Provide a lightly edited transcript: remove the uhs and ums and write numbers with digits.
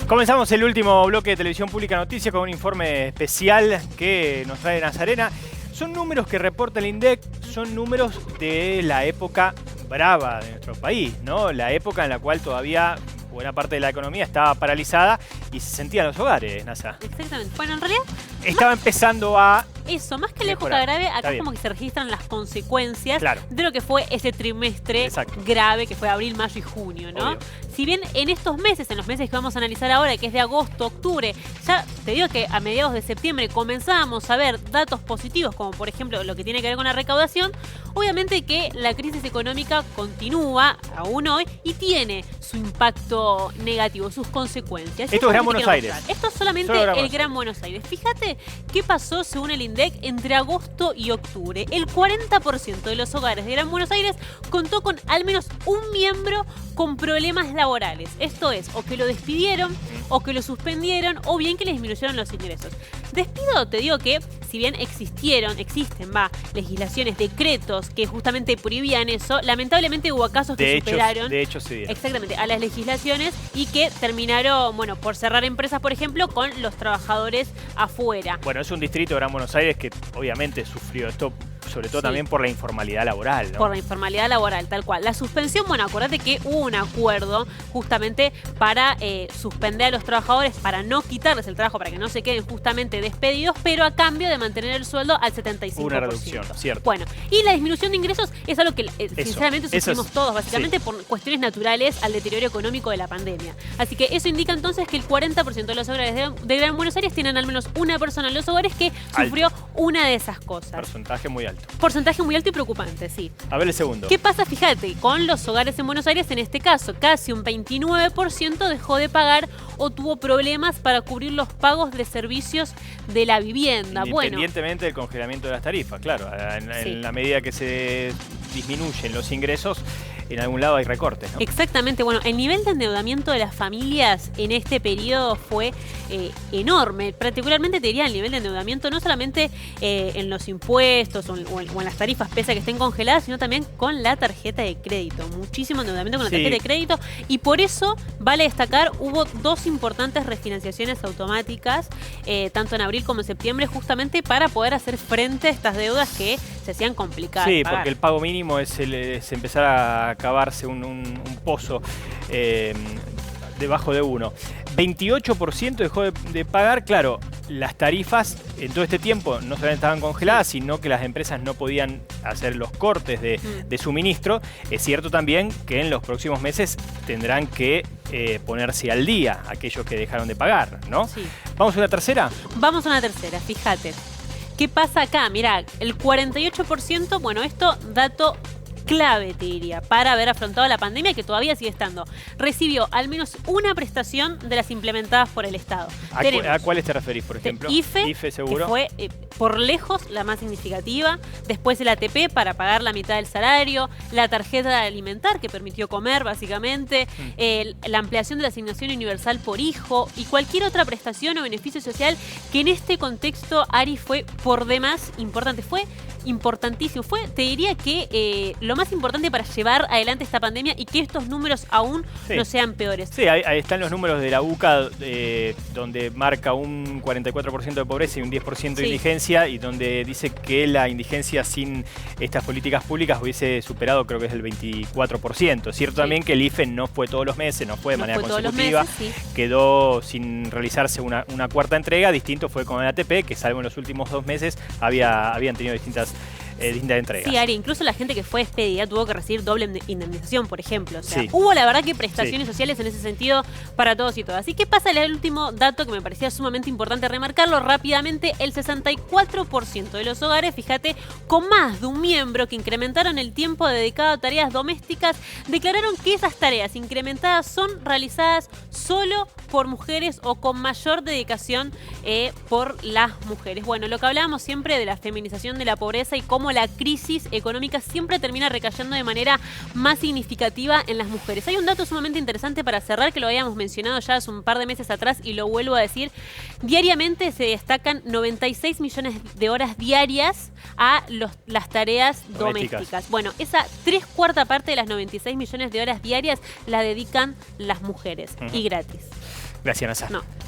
Comenzamos el último bloque de Televisión Pública Noticias con un informe especial que nos trae Nazarena. Son números que reporta el INDEC, son números de la época brava de nuestro país, ¿no? La época en la cual todavía buena parte de la economía estaba paralizada y se sentían los hogares, Nasa. Exactamente. Bueno, en realidad estaba empezando a... Eso, más que la mejorar. época grave, acá como que se registran las consecuencias Claro. de lo que fue ese trimestre grave que fue abril, mayo y junio, ¿no? Obvio. Si bien en estos meses, en los meses que vamos a analizar ahora, que es de agosto, octubre, ya te digo que a mediados de septiembre comenzábamos a ver datos positivos, como por ejemplo lo que tiene que ver con la recaudación, obviamente que la crisis económica continúa aún hoy y tiene su impacto negativo, sus consecuencias. Esto es Gran Buenos Aires. Esto es solamente el Gran Buenos Aires. Fíjate qué pasó según el INDEC entre agosto y octubre. El 40% de los hogares de Gran Buenos Aires contó con al menos un miembro con problemas laborales. Esto es, o que lo despidieron, o que lo suspendieron, o bien que le disminuyeron los ingresos. Despido, te digo que, si bien existen legislaciones, decretos que justamente prohibían eso, lamentablemente hubo casos que superaron. De hecho, sí. Exactamente, a las legislaciones y que terminaron, bueno, por cerrar empresas, por ejemplo, con los trabajadores afuera. Bueno, es un distrito de Gran Buenos Aires que obviamente sufrió esto, sobre todo también por la informalidad laboral, ¿no? Por la informalidad laboral, tal cual. La suspensión, bueno, acordate que hubo un acuerdo justamente para suspender a los trabajadores, para no quitarles el trabajo, para que no se queden justamente despedidos, pero a cambio de mantener el sueldo al 75%. Una reducción, cierto. Bueno, y la disminución de ingresos es algo que sinceramente sufrimos todos, básicamente por cuestiones naturales al deterioro económico de la pandemia. Así que eso indica entonces que el 40% de los hogares de Gran Buenos Aires tienen al menos una persona en los hogares que sufrió una de esas cosas. Porcentaje muy alto. Porcentaje muy alto y preocupante, sí. A ver el segundo. ¿Qué pasa? Fíjate, con los hogares en Buenos Aires, en este caso, casi un 29% dejó de pagar o tuvo problemas para cubrir los pagos de servicios de la vivienda. Independientemente del congelamiento de las tarifas, claro. En la medida que se disminuyen los ingresos, en algún lado hay recortes, ¿no? Exactamente. Bueno, el nivel de endeudamiento de las familias en este periodo fue enorme. Particularmente te diría el nivel de endeudamiento no solamente en los impuestos o en las tarifas, pese a que estén congeladas, sino también con la tarjeta de crédito. Muchísimo endeudamiento con la tarjeta de crédito. Y por eso, vale destacar, hubo dos importantes refinanciaciones automáticas, tanto en abril como en septiembre, justamente para poder hacer frente a estas deudas que se hacían complicadas. Sí, porque el pago mínimo es empezar a acabarse un pozo debajo de uno. 28% dejó de pagar, claro, las tarifas en todo este tiempo no solamente estaban congeladas, sino que las empresas no podían hacer los cortes de suministro. Es cierto también que en los próximos meses tendrán que ponerse al día aquellos que dejaron de pagar, ¿no? Sí. ¿Vamos a una tercera? Vamos a una tercera, fíjate. ¿Qué pasa acá? Mirá, el 48%, bueno, esto dato clave, te diría, para haber afrontado la pandemia, que todavía sigue estando. Recibió al menos una prestación de las implementadas por el Estado. ¿A cuáles te referís, por ejemplo? IFE, seguro. Que fue por lejos la más significativa. Después el ATP para pagar la mitad del salario. La tarjeta alimentar que permitió comer, básicamente. La ampliación de la asignación universal por hijo. Y cualquier otra prestación o beneficio social que en este contexto, Ari, fue por demás importante. Fue importantísimo. Te diría que lo más importante para llevar adelante esta pandemia y que estos números aún no sean peores. Sí, ahí están los números de la UCA, donde marca un 44% de pobreza y un 10% de indigencia, y donde dice que la indigencia sin estas políticas públicas hubiese superado, creo que es el 24%. Cierto también que el IFE no fue todos los meses, no fue de manera consecutiva, quedó sin realizarse una cuarta entrega. Distinto fue con el ATP, que salvo en los últimos 2 meses habían tenido distintas entregas. Sí, Ari, incluso la gente que fue despedida tuvo que recibir doble indemnización, por ejemplo. O sea, hubo la verdad que prestaciones sociales en ese sentido para todos y todas. ¿Y qué pasa? El último dato que me parecía sumamente importante remarcarlo rápidamente: el 64% de los hogares, fíjate, con más de un miembro que incrementaron el tiempo dedicado a tareas domésticas, declararon que esas tareas incrementadas son realizadas solo por mujeres o con mayor dedicación por las mujeres. Bueno, lo que hablábamos siempre de la feminización de la pobreza y cómo la crisis económica siempre termina recayendo de manera más significativa en las mujeres. Hay un dato sumamente interesante para cerrar, que lo habíamos mencionado ya hace un par de meses atrás y lo vuelvo a decir. Diariamente se destacan 96 millones de horas diarias a las tareas domésticas. Bueno, esa 3/4 parte de las 96 millones de horas diarias la dedican las mujeres y gratis. Gracias, NASA. No.